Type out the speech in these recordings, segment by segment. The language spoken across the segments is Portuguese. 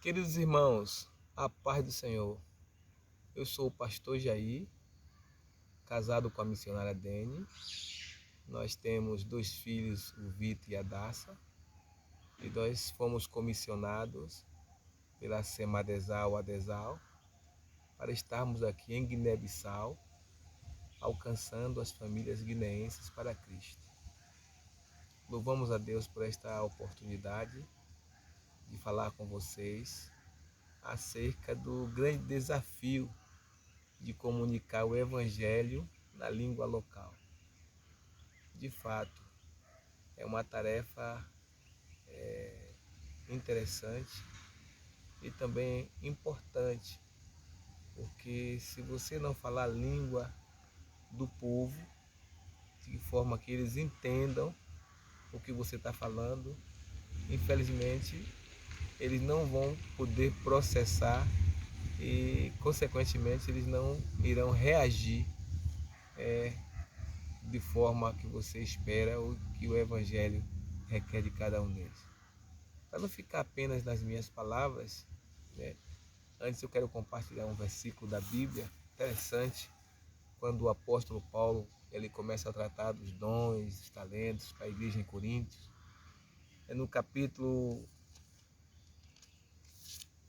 Queridos irmãos, a paz do Senhor. Eu sou o pastor Jair, casado com a missionária Dene. Nós temos 2 filhos, o Vitor e a Daça, e nós fomos comissionados pela Semadesal Adesal para estarmos aqui em Guiné-Bissau, alcançando as famílias guineenses para Cristo. Louvamos a Deus por esta oportunidade de falar com vocês acerca do grande desafio de comunicar o Evangelho na língua local. De fato, é uma tarefa interessante e também importante, porque se você não falar a língua do povo, de forma que eles entendam o que você está falando, infelizmente, eles não vão poder processar e, consequentemente, eles não irão reagir de forma que você espera ou que o Evangelho requer de cada um deles. Para não ficar apenas nas minhas palavras, né, antes eu quero compartilhar um versículo da Bíblia interessante, quando o apóstolo Paulo ele começa a tratar dos dons, dos talentos para a igreja em Coríntios. É no capítulo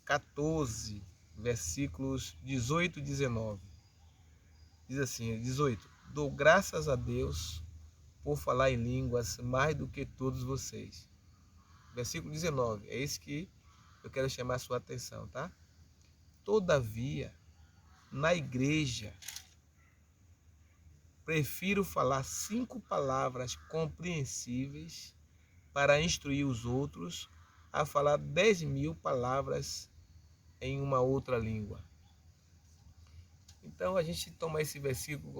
14, versículos 18 e 19. Diz assim, 18: Dou graças a Deus por falar em línguas mais do que todos vocês. Versículo 19, é esse que eu quero chamar a sua atenção, tá? Todavia, na igreja, prefiro falar 5 palavras compreensíveis para instruir os outros a falar 10.000 palavras em uma outra língua. Então a gente toma esse versículo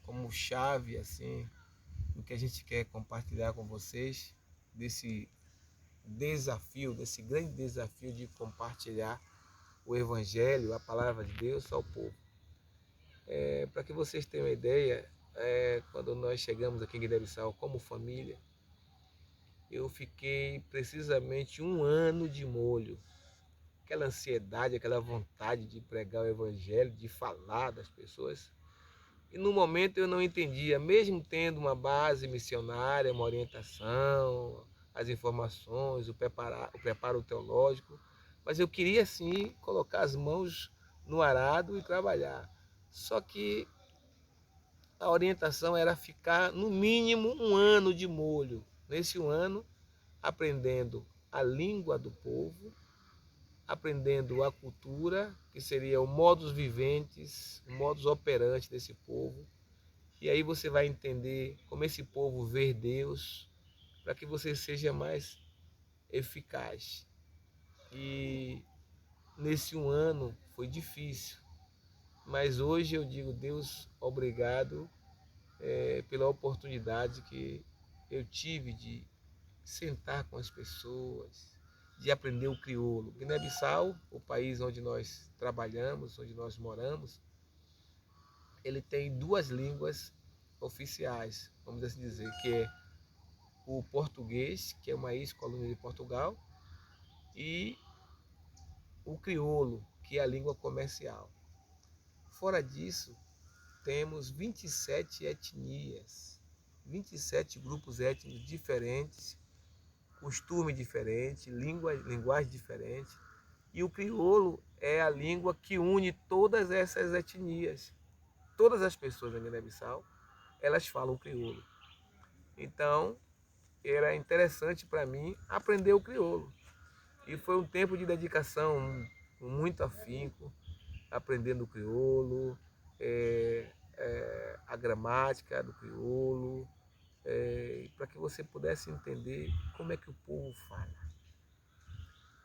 como chave, assim, no que a gente quer compartilhar com vocês, desse desafio, desse grande desafio de compartilhar o Evangelho, a palavra de Deus ao povo. Para que vocês tenham uma ideia, quando nós chegamos aqui em Guiné-Bissau como família, eu fiquei precisamente 1 ano de molho. Aquela ansiedade, aquela vontade de pregar o Evangelho, de falar das pessoas. E no momento eu não entendia, mesmo tendo uma base missionária, uma orientação, as informações, o preparo teológico, mas eu queria sim colocar as mãos no arado e trabalhar. Só que a orientação era ficar no mínimo 1 ano de molho. Nesse 1 ano, aprendendo a língua do povo, aprendendo a cultura, que seria o modus viventes, o modus operandi desse povo. E aí você vai entender como esse povo vê Deus, para que você seja mais eficaz. E nesse 1 ano foi difícil, mas hoje eu digo, Deus, obrigado pela oportunidade que eu tive de sentar com as pessoas, de aprender o crioulo. Guiné-Bissau, o país onde nós trabalhamos, onde nós moramos, ele tem 2 línguas oficiais, vamos assim dizer, que é o português, que é uma ex-colônia de Portugal, e o crioulo, que é a língua comercial. Fora disso, temos 27 etnias, 27 grupos étnicos diferentes, costume diferente, linguagem diferente. E o crioulo é a língua que une todas essas etnias. Todas as pessoas da Guiné-Bissau, elas falam crioulo. Então, era interessante para mim aprender o crioulo. E foi um tempo de dedicação, com muito afinco, aprendendo o crioulo, a gramática do crioulo, para que você pudesse entender como é que o povo fala.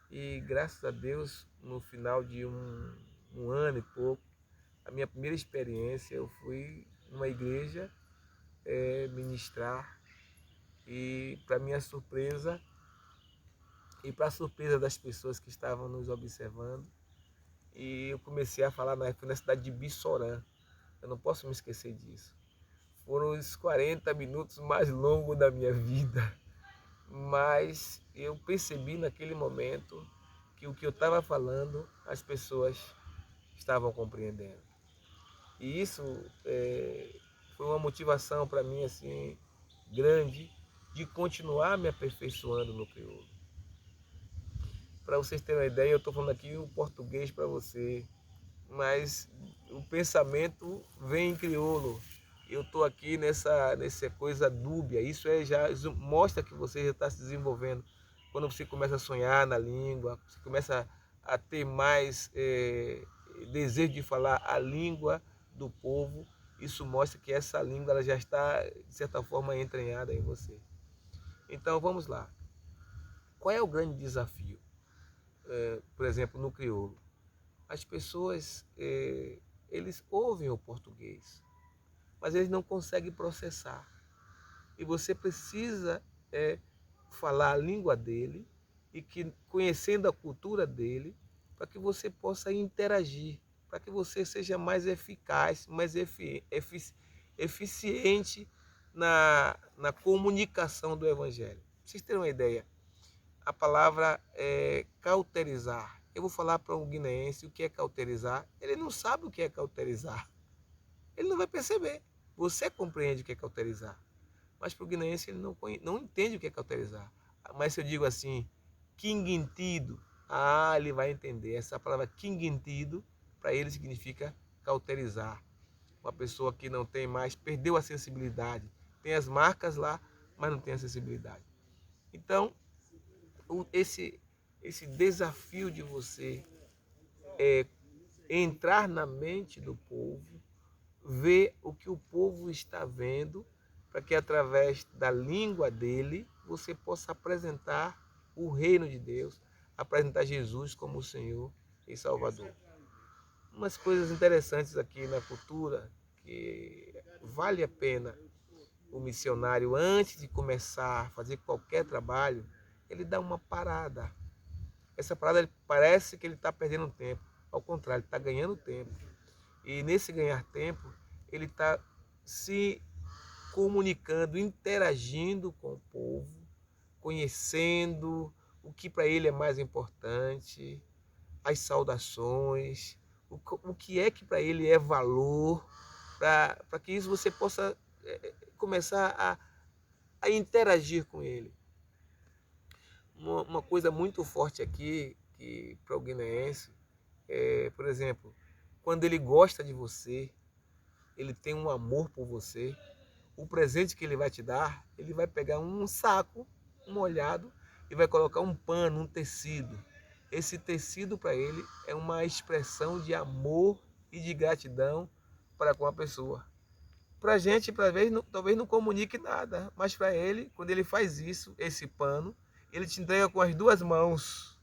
E graças a Deus, no final de um ano e pouco, a minha primeira experiência, eu fui numa igreja ministrar, e para minha surpresa e para a surpresa das pessoas que estavam nos observando, e eu comecei a falar na cidade de Bissorã. Eu não posso me esquecer disso. Foram os 40 minutos mais longos da minha vida, mas eu percebi naquele momento que o que eu estava falando, as pessoas estavam compreendendo. E isso foi uma motivação para mim assim grande de continuar me aperfeiçoando no crioulo. Para vocês terem uma ideia, eu estou falando aqui o português para você, mas o pensamento vem em crioulo. Eu estou aqui nessa coisa dúbia. Isso mostra que você já está se desenvolvendo. Quando você começa a sonhar na língua, você começa a ter mais desejo de falar a língua do povo, isso mostra que essa língua ela já está, de certa forma, entranhada em você. Então, vamos lá. Qual é o grande desafio? Por exemplo, no crioulo. As pessoas, eles ouvem o português, mas eles não conseguem processar. E você precisa falar a língua dele e que, conhecendo a cultura dele, para que você possa interagir, para que você seja mais eficaz, mais eficiente na comunicação do Evangelho. Pra vocês terem uma ideia, a palavra é cauterizar. Eu vou falar para um guineense o que é cauterizar. Ele não sabe o que é cauterizar. Ele não vai perceber. Você compreende o que é cauterizar. Mas para o guineense ele não entende o que é cauterizar. Mas se eu digo assim, quinguintido, ele vai entender. Essa palavra quinguintido, para ele significa cauterizar. Uma pessoa que não tem mais, perdeu a sensibilidade. Tem as marcas lá, mas não tem a sensibilidade. Então, esse desafio de você entrar na mente do povo, ver o que o povo está vendo, para que através da língua dele você possa apresentar o reino de Deus, apresentar Jesus como o Senhor e Salvador. Umas coisas interessantes aqui na cultura, que vale a pena o missionário, antes de começar a fazer qualquer trabalho, ele dá uma parada. Essa parada parece que ele está perdendo tempo. Ao contrário, ele está ganhando tempo. E nesse ganhar tempo, ele está se comunicando, interagindo com o povo, conhecendo o que para ele é mais importante, as saudações, o que é que para ele é valor, para que isso você possa começar a interagir com ele. Uma coisa muito forte aqui, que para o guineense, por exemplo, quando ele gosta de você, ele tem um amor por você, o presente que ele vai te dar, ele vai pegar um saco molhado e vai colocar um pano, um tecido. Esse tecido para ele é uma expressão de amor e de gratidão para com a pessoa. Para a gente, talvez não comunique nada, mas para ele, quando ele faz isso, esse pano, ele te entrega com as duas mãos.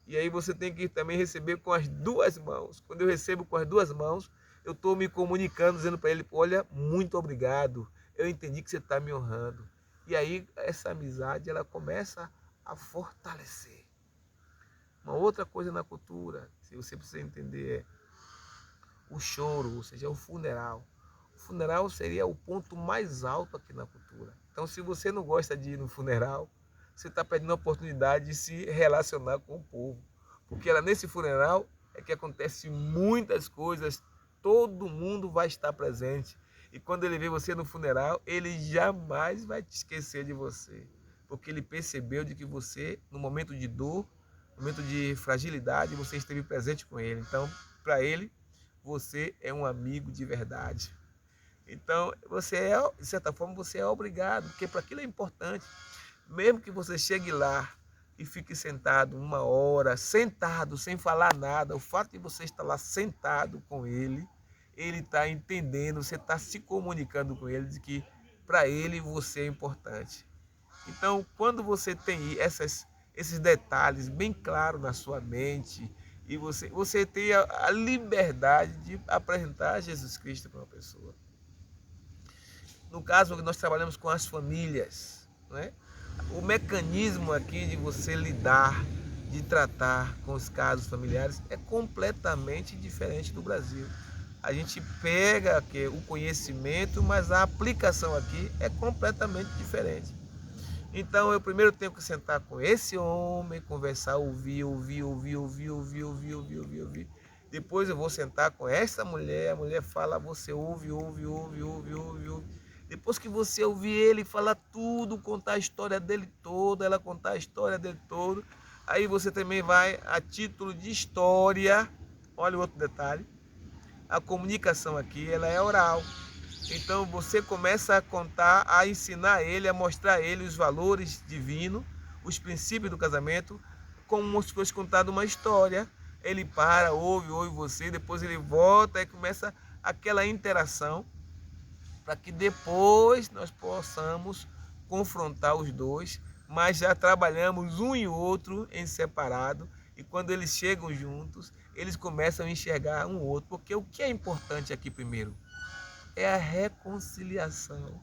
E aí você tem que também receber com as duas mãos. Quando eu recebo com as duas mãos, eu estou me comunicando, dizendo para ele, olha, muito obrigado, eu entendi que você está me honrando. E aí essa amizade, ela começa a fortalecer. Uma outra coisa na cultura, se você precisa entender, é o choro, ou seja, o funeral. O funeral seria o ponto mais alto aqui na cultura. Então, se você não gosta de ir no funeral, você está perdendo a oportunidade de se relacionar com o povo. Porque nesse funeral é que acontece muitas coisas, todo mundo vai estar presente. E quando ele vê você no funeral, ele jamais vai te esquecer de você. Porque ele percebeu de que você, no momento de dor, no momento de fragilidade, você esteve presente com ele. Então, para ele, você é um amigo de verdade. Então, de certa forma, você é obrigado, porque para aquilo é importante. Mesmo que você chegue lá e fique sentado 1 hora, sentado, sem falar nada, o fato de você estar lá sentado com ele, ele está entendendo, você está se comunicando com ele de que para ele você é importante. Então, quando você tem esses detalhes bem claros na sua mente, e você tem a liberdade de apresentar Jesus Cristo para uma pessoa. No caso, nós trabalhamos com as famílias, né? O mecanismo aqui de você lidar, de tratar com os casos familiares é completamente diferente do Brasil. A gente pega aqui o conhecimento, mas a aplicação aqui é completamente diferente. Então eu primeiro tenho que sentar com esse homem, conversar, ouvir. Depois eu vou sentar com essa mulher, a mulher fala, você ouve. Depois que você ouvir ele falar tudo, contar a história dele toda, ela contar a história dele todo, aí você também vai, a título de história, olha o outro detalhe, a comunicação aqui, ela é oral. Então você começa a contar, a ensinar ele, a mostrar a ele os valores divinos, os princípios do casamento, como se fosse contada uma história. Ele para, ouve você, depois ele volta e começa aquela interação para que depois nós possamos confrontar os dois, mas já trabalhamos um e outro em separado, e quando eles chegam juntos, eles começam a enxergar um outro, porque o que é importante aqui primeiro é a reconciliação.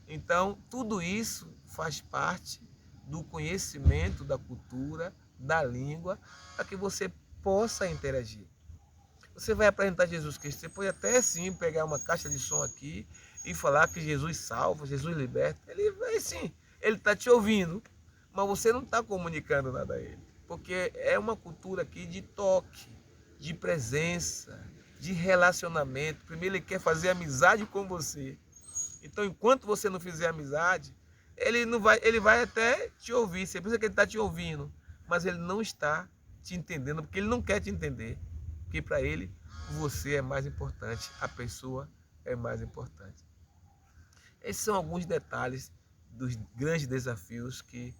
Então, tudo isso faz parte do conhecimento da cultura, da língua, para que você possa interagir. Você vai apresentar Jesus Cristo, você pode até sim pegar uma caixa de som aqui e falar que Jesus salva, Jesus liberta. Ele vai sim, ele está te ouvindo, mas você não está comunicando nada a ele. Porque é uma cultura aqui de toque, de presença, de relacionamento. Primeiro ele quer fazer amizade com você. Então, enquanto você não fizer amizade, ele vai até te ouvir. Você pensa que ele está te ouvindo, mas ele não está te entendendo, porque ele não quer te entender. Porque para ele, você é mais importante, a pessoa é mais importante. Esses são alguns detalhes dos grandes desafios que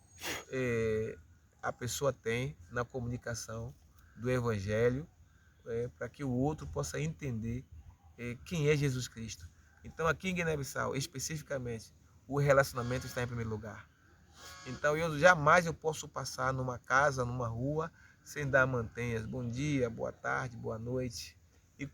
a pessoa tem na comunicação do Evangelho, para que o outro possa entender quem é Jesus Cristo. Então, aqui em Guiné-Bissau, especificamente, o relacionamento está em primeiro lugar. Então, eu jamais posso passar numa casa, numa rua, sem dar mantenhas. Bom dia, boa tarde, boa noite. E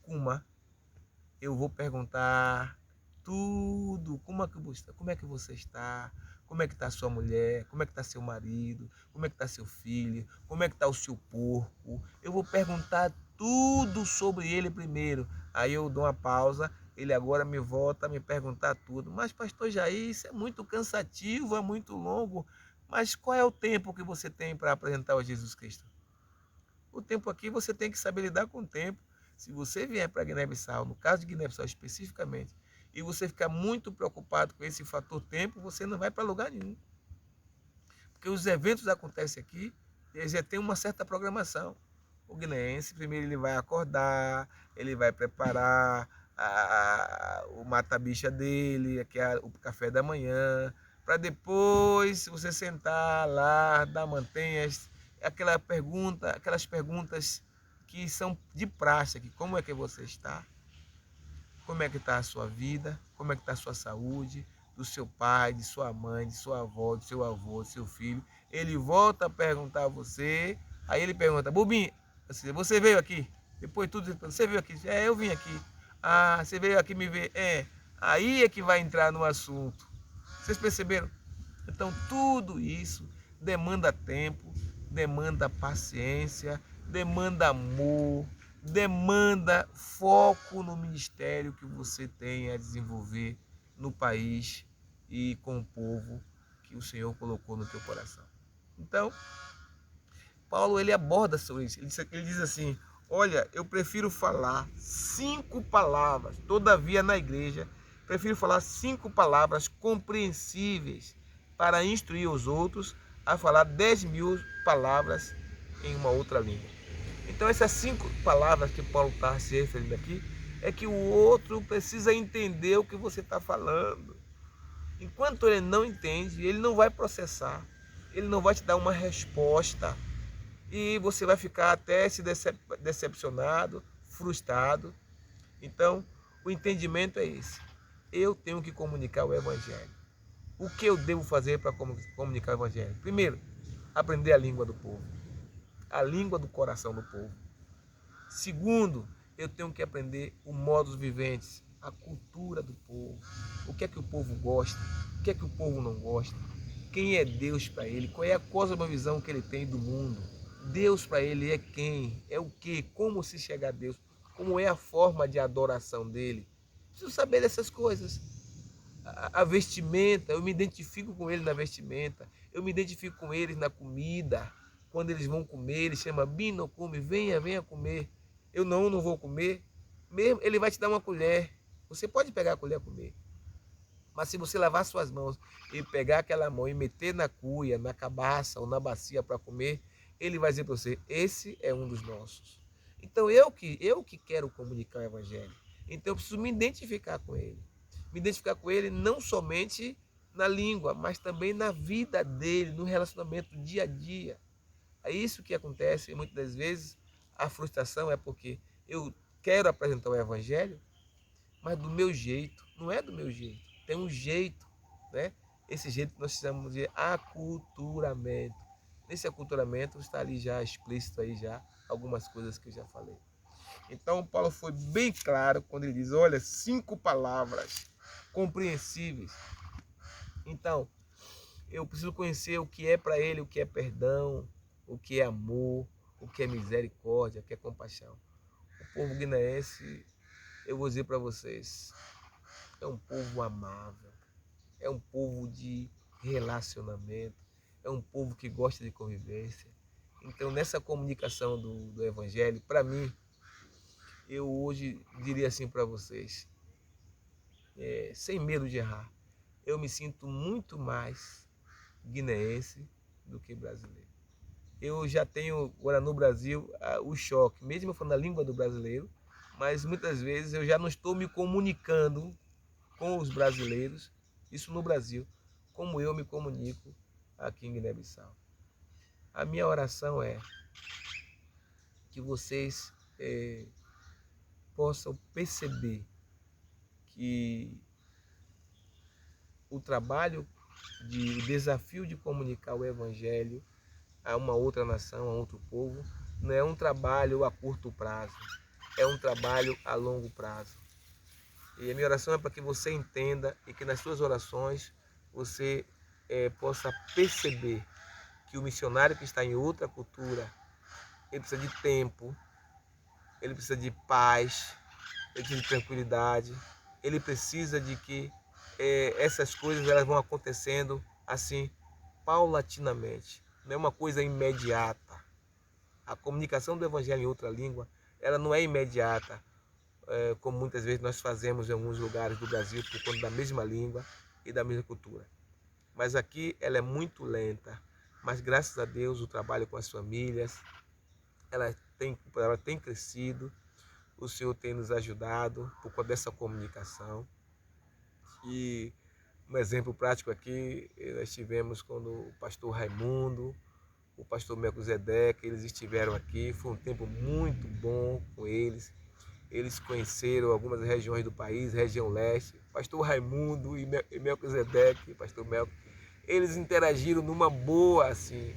eu vou perguntar tudo. Como é que você está? Como é que está sua mulher? Como é que está seu marido? Como é que está seu filho? Como é que está o seu porco? Eu vou perguntar tudo sobre ele primeiro. Aí eu dou uma pausa, ele agora me volta a me perguntar tudo. Mas, pastor Jair, isso é muito cansativo, é muito longo. Mas qual é o tempo que você tem para apresentar o Jesus Cristo? O tempo aqui você tem que saber lidar com o tempo. Se você vier para Guiné-Bissau, no caso de Guiné-Bissau especificamente, e você ficar muito preocupado com esse fator tempo, você não vai para lugar nenhum. Porque os eventos acontecem aqui, eles já têm uma certa programação. O guineense, primeiro ele vai acordar, ele vai preparar o mata-bicha dele, que é o café da manhã, para depois você sentar lá, dar mantenhas, aquelas perguntas que são de praxe aqui. Como é que você está? Como é que está a sua vida? Como é que está a sua saúde? Do seu pai, de sua mãe, de sua avó, do seu avô, do seu filho. Ele volta a perguntar a você, aí ele pergunta, Bobinho, você veio aqui? Depois tudo, você veio aqui? Eu vim aqui. Ah, você veio aqui me ver? Aí é que vai entrar no assunto. Vocês perceberam? Então, tudo isso demanda tempo, demanda paciência, demanda amor, demanda foco no ministério que você tem a desenvolver no país e com o povo que o Senhor colocou no teu coração. Então, Paulo ele aborda sobre isso. Ele diz assim, olha, eu prefiro falar 5 palavras, todavia na igreja, prefiro falar 5 palavras compreensíveis para instruir os outros a falar 10.000 palavras em uma outra língua. Então essas 5 palavras que Paulo está se referindo aqui é que o outro precisa entender o que você está falando. Enquanto ele não entende, ele não vai processar, ele não vai te dar uma resposta e você vai ficar até se decepcionado, frustrado. Então, o entendimento é esse. Eu tenho que comunicar o Evangelho. O que eu devo fazer para comunicar o Evangelho? Primeiro, aprender a língua do povo, a língua do coração do povo. Segundo, eu tenho que aprender o modus vivendi, a cultura do povo. O que é que o povo gosta, o que é que o povo não gosta, quem é Deus para ele, qual é a cosmovisão que ele tem do mundo. Deus para ele é quem, é o que, como se chegar a Deus, como é a forma de adoração dele. Preciso saber dessas coisas. a vestimenta, eu me identifico com eles na vestimenta, eu me identifico com eles na comida. Quando eles vão comer, ele chama Bino, come, venha comer. Eu não vou comer. Mesmo ele vai te dar uma colher. Você pode pegar a colher e comer. Mas se você lavar suas mãos e pegar aquela mão e meter na cuia, na cabaça ou na bacia para comer, ele vai dizer para você, esse é um dos nossos. Então eu que quero comunicar o evangelho. Então eu preciso me identificar com ele. Me identificar com ele não somente na língua, mas também na vida dele, no relacionamento dia a dia. É isso que acontece e muitas das vezes a frustração é porque eu quero apresentar o evangelho, mas do meu jeito, não é do meu jeito, tem um jeito, né? Esse jeito que nós chamamos de aculturamento. Nesse aculturamento está ali já explícito aí já algumas coisas que eu já falei. Então Paulo foi bem claro quando ele diz, olha, 5 palavras compreensíveis. Então, eu preciso conhecer o que é para ele, o que é perdão, o que é amor, o que é misericórdia, o que é compaixão. O povo guineense, eu vou dizer para vocês, é um povo amável, é um povo de relacionamento, é um povo que gosta de convivência. Então, nessa comunicação do Evangelho, para mim, eu hoje diria assim para vocês, sem medo de errar, eu me sinto muito mais guineense do que brasileiro. Eu já tenho agora no Brasil o choque, mesmo eu falando a língua do brasileiro, mas muitas vezes eu já não estou me comunicando com os brasileiros, isso no Brasil, como eu me comunico aqui em Guiné-Bissau. A minha oração é que vocês possam perceber que o trabalho, o desafio de comunicar o Evangelho a uma outra nação, a outro povo, não é um trabalho a curto prazo, é um trabalho a longo prazo. E a minha oração é para que você entenda e que nas suas orações você possa perceber que o missionário que está em outra cultura, ele precisa de tempo, ele precisa de paz, ele precisa de tranquilidade, ele precisa de que essas coisas elas vão acontecendo assim, paulatinamente. Não é uma coisa imediata. A comunicação do evangelho em outra língua, ela não é imediata, como muitas vezes nós fazemos em alguns lugares do Brasil por conta da mesma língua e da mesma cultura. Mas aqui ela é muito lenta. Mas graças a Deus o trabalho com as famílias, ela tem crescido. O Senhor tem nos ajudado por conta dessa comunicação. E um exemplo prático aqui, nós tivemos quando o pastor Raimundo, o pastor Melquisedeque, eles estiveram aqui, foi um tempo muito bom com eles. Eles conheceram algumas regiões do país, região leste. Pastor Raimundo e Melquisedeque, pastor Melquisedeque, eles interagiram numa boa, assim.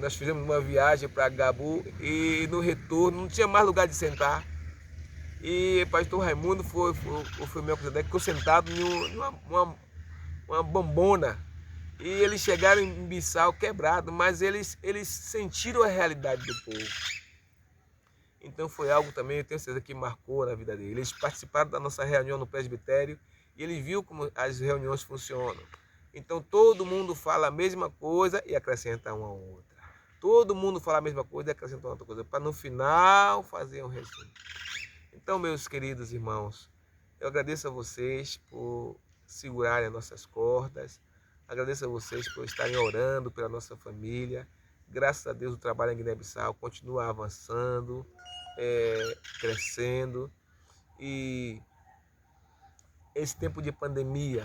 Nós fizemos uma viagem para Gabu e no retorno não tinha mais lugar de sentar. E pastor Raimundo foi Melquisedeque, ficou sentado numa bombona. E eles chegaram em Bissau quebrado, mas eles sentiram a realidade do povo. Então foi algo também, eu tenho certeza, que marcou na vida dele. Eles participaram da nossa reunião no presbitério e ele viu como as reuniões funcionam. Então todo mundo fala a mesma coisa e acrescenta uma outra. Todo mundo fala a mesma coisa e acrescenta uma outra coisa, para no final fazer um resumo. Então, meus queridos irmãos, eu agradeço a vocês por segurarem as nossas cordas, agradeço a vocês por estarem orando pela nossa família. Graças a Deus o trabalho em Guiné-Bissau continua avançando, crescendo. E esse tempo de pandemia,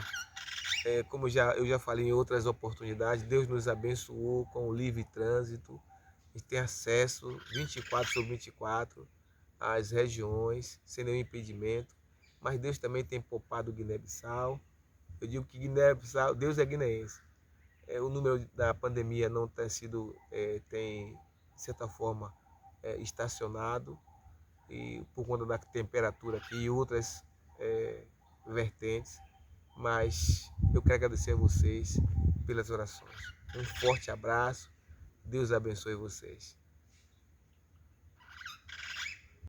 como eu já falei em outras oportunidades, Deus nos abençoou com o livre trânsito. A gente tem acesso 24/24 às regiões, sem nenhum impedimento. Mas Deus também tem poupado Guiné-Bissau. Eu digo que Guiné-Bissau, Deus é guineense. O número da pandemia não tem sido, tem, de certa forma, estacionado, e por conta da temperatura aqui e outras vertentes. Mas eu quero agradecer a vocês pelas orações. Um forte abraço. Deus abençoe vocês.